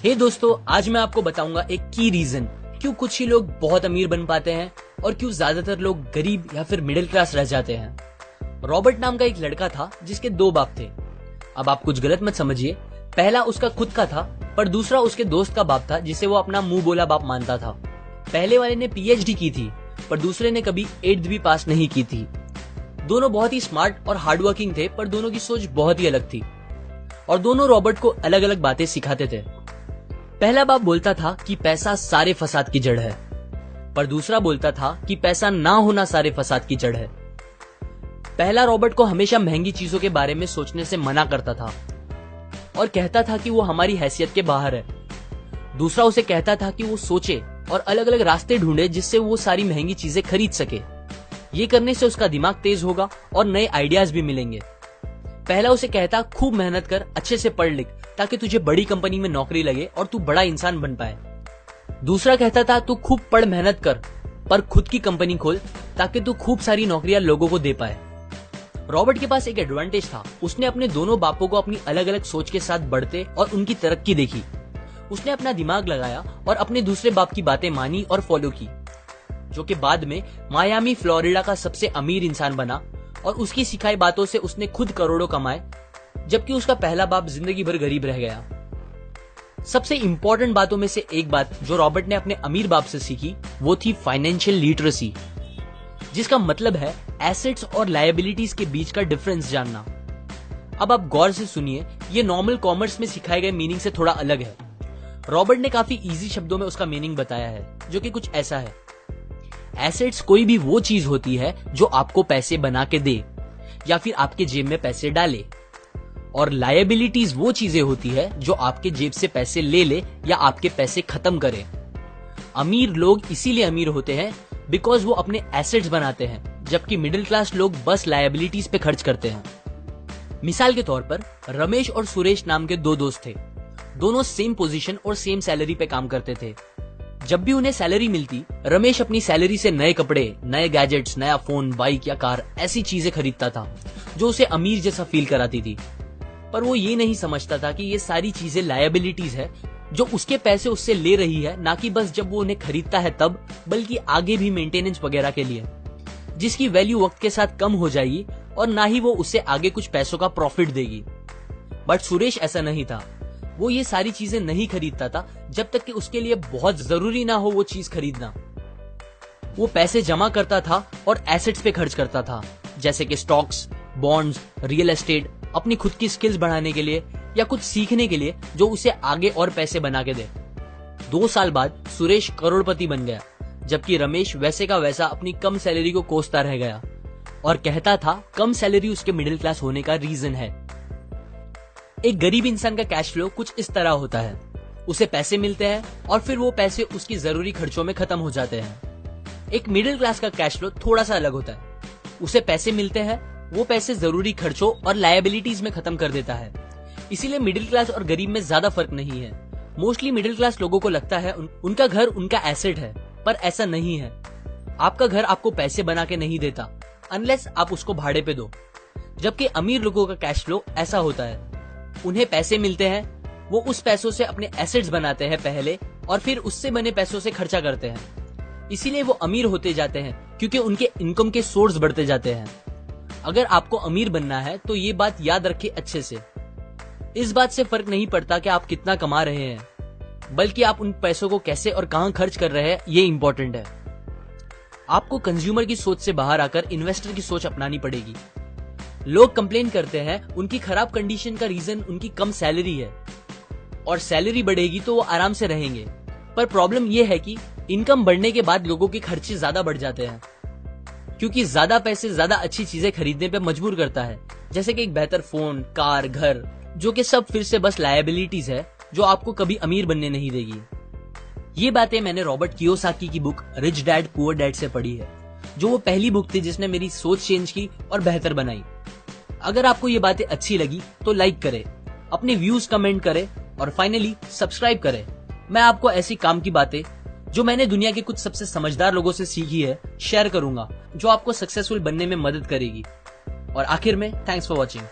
हे दोस्तों, आज मैं आपको बताऊंगा एक की रीजन क्यों कुछ ही लोग बहुत अमीर बन पाते हैं और क्यों ज्यादातर लोग गरीब या फिर मिडिल क्लास रह जाते हैं। रॉबर्ट नाम का एक लड़का था जिसके दो बाप थे। अब आप कुछ गलत मत समझिए, पहला उसका खुद का था पर दूसरा उसके दोस्त का बाप था जिसे वो अपना मुंह बोला बाप मानता था। पहले वाले ने पीएचडी की थी पर दूसरे ने कभी 8th भी पास नहीं की थी। दोनों बहुत ही स्मार्ट और हार्डवर्किंग थे पर दोनों की सोच बहुत ही अलग थी और दोनों रॉबर्ट को अलग अलग बातें सिखाते थे। पहला बाप बोलता था कि पैसा सारे फसाद की जड़ है, पर दूसरा बोलता था कि पैसा ना होना सारे फसाद की जड़ है। पहला रॉबर्ट को हमेशा महंगी चीजों के बारे में सोचने से मना करता था और कहता था कि वो हमारी हैसियत के बाहर है। दूसरा उसे कहता था कि वो सोचे और अलग अलग रास्ते ढूंढे जिससे वो सारी महंगी चीजें खरीद सके। ये करने से उसका दिमाग तेज होगा और नए आइडियाज भी मिलेंगे। पहला उसे कहता खूब मेहनत कर, अच्छे से पढ़ लिख ताकि तुझे बड़ी कंपनी में नौकरी लगे और तू बड़ा इंसान बन पाए। दूसरा कहता था तू खूब पढ़ मेहनत कर पर खुद की कंपनी खोल ताकि तू खूब सारी नौकरियां लोगों को दे पाए। रॉबर्ट के पास एक एडवांटेज था, उसने अपने दोनों बापों को अपनी अलग अलग सोच के साथ बढ़ते और उनकी तरक्की देखी। उसने अपना दिमाग लगाया और अपने दूसरे बाप की बातें मानी और फॉलो की, जो कि बाद में मायामी फ्लोरिडा का सबसे अमीर इंसान बना और उसकी सिखाई बातों से उसने खुद करोड़ों कमाए, जबकि उसका पहला बाप जिंदगी भर गरीब रह गया। सबसे इंपॉर्टेंट बातों में से एक बात जो रॉबर्ट ने अपने अमीर बाप से सीखी वो थी फाइनेंशियल लिटरेसी, जिसका मतलब है एसेट्स और लायबिलिटीज के बीच का डिफरेंस जानना। अब आप गौर से सुनिए, ये नॉर्मल कॉमर्स में सिखाए गए मीनिंग से थोड़ा अलग है। रॉबर्ट ने काफी इजी शब्दों में उसका मीनिंग बताया है, जो कि कुछ ऐसा है। एसेट्स कोई भी वो चीज होती है जो आपको पैसे बना के दे या फिर आपके जेब में पैसे डाले, और लायबिलिटीज वो चीजें होती है जो आपके जेब से पैसे ले ले या आपके पैसे खत्म करे। अमीर लोग इसीलिए अमीर होते हैं बिकॉज वो अपने एसेट्स बनाते हैं, जबकि मिडिल क्लास लोग बस लायबिलिटीज पे खर्च करते हैं। मिसाल के तौर पर रमेश और सुरेश नाम के दो दोस्त थे। दोनों सेम पोजीशन और सेम सैलरी पे काम करते थे। जब भी उन्हें सैलरी मिलती, रमेश अपनी सैलरी से नए कपड़े, नए गैजेट्स, नया फोन, बाइक या कार ऐसी चीजें खरीदता था जो उसे अमीर जैसा फील कराती थी। पर वो ये नहीं समझता था कि ये सारी चीजें लायबिलिटीज है जो उसके पैसे उससे ले रही है, ना कि बस जब वो उन्हें खरीदता है तब, बल्कि आगे भी मेंटेनेंस वगैरह के लिए, जिसकी वैल्यू वक्त के साथ कम हो जाएगी और ना ही वो उससे आगे कुछ पैसों का प्रॉफिट देगी। बट सुरेश ऐसा नहीं था। वो ये सारी चीजें नहीं खरीदता था जब तक कि उसके लिए बहुत जरूरी ना हो वो चीज खरीदना। वो पैसे जमा करता था और एसेट्स पे खर्च करता था, जैसे कि स्टॉक्स, बॉन्ड्स, रियल एस्टेट, अपनी खुद की स्किल्स बढ़ाने के लिए या कुछ सीखने के लिए जो उसे आगे और पैसे बना के दे। 2 साल बाद सुरेश करोड़पति बन गया, जबकि रमेश वैसे का वैसा अपनी कम सैलरी को कोसता रह गया और कहता था कम सैलरी उसके मिडिल क्लास होने का रीजन है। एक गरीब इंसान का कैश फ्लो कुछ इस तरह होता है। उसे पैसे मिलते हैं और फिर वो पैसे उसकी जरूरी खर्चों में खत्म हो जाते हैं। एक मिडिल क्लास का कैश फ्लो थोड़ा सा अलग होता है। उसे पैसे मिलते हैं, वो पैसे जरूरी खर्चों और लायबिलिटीज में खत्म कर देता है। इसीलिए मिडिल क्लास और गरीब में ज्यादा फर्क नहीं है। मोस्टली मिडिल क्लास लोगों को लगता है उनका घर उनका एसेट है, पर ऐसा नहीं है। आपका घर आपको पैसे बना के नहीं देता अनलेस आप उसको भाड़े पे दो, जबकि अमीर लोगों का कैश फ्लो ऐसा होता है। उन्हें पैसे मिलते हैं, वो उस पैसों से अपने एसेट्स बनाते हैं पहले और फिर उससे बने पैसों से खर्चा करते हैं। इसीलिए वो अमीर होते जाते हैं क्योंकि उनके इनकम के सोर्स बढ़ते जाते हैं। अगर आपको अमीर बनना है तो ये बात याद रखिए अच्छे से। इस बात से फर्क नहीं पड़ता कि आप कितना कमा रहे हैं, बल्कि आप उन पैसों को कैसे और कहां खर्च कर रहे हैं, ये इंपॉर्टेंट है। आपको कंज्यूमर की सोच से बाहर आकर इन्वेस्टर की सोच अपनानी पड़ेगी। लोग कंप्लेन करते हैं उनकी खराब कंडीशन का रीजन उनकी कम सैलरी है और सैलरी बढ़ेगी तो वो आराम से रहेंगे। पर प्रॉब्लम ये है कि इनकम बढ़ने के बाद लोगों के खर्चे ज्यादा बढ़ जाते हैं, क्योंकि ज्यादा पैसे ज्यादा अच्छी चीजें खरीदने पे मजबूर करता है, जैसे कि एक बेहतर फोन, कार, घर, जो कि सब फिर से बस लायबिलिटीज है जो आपको कभी अमीर बनने नहीं देगी। ये बातें मैंने रॉबर्ट कियोसाकी की book rich dad poor dad से पढ़ी है, जो वो पहली बुक थी जिसने मेरी सोच चेंज की और बेहतर बनाई। अगर आपको ये बातें अच्छी लगी तो लाइक करें, अपने व्यूज कमेंट करें और फाइनली सब्सक्राइब करें। मैं आपको ऐसी काम की बातें जो मैंने दुनिया के कुछ सबसे समझदार लोगों से सीखी है शेयर करूंगा, जो आपको सक्सेसफुल बनने में मदद करेगी। और आखिर में थैंक्स फॉर वॉचिंग।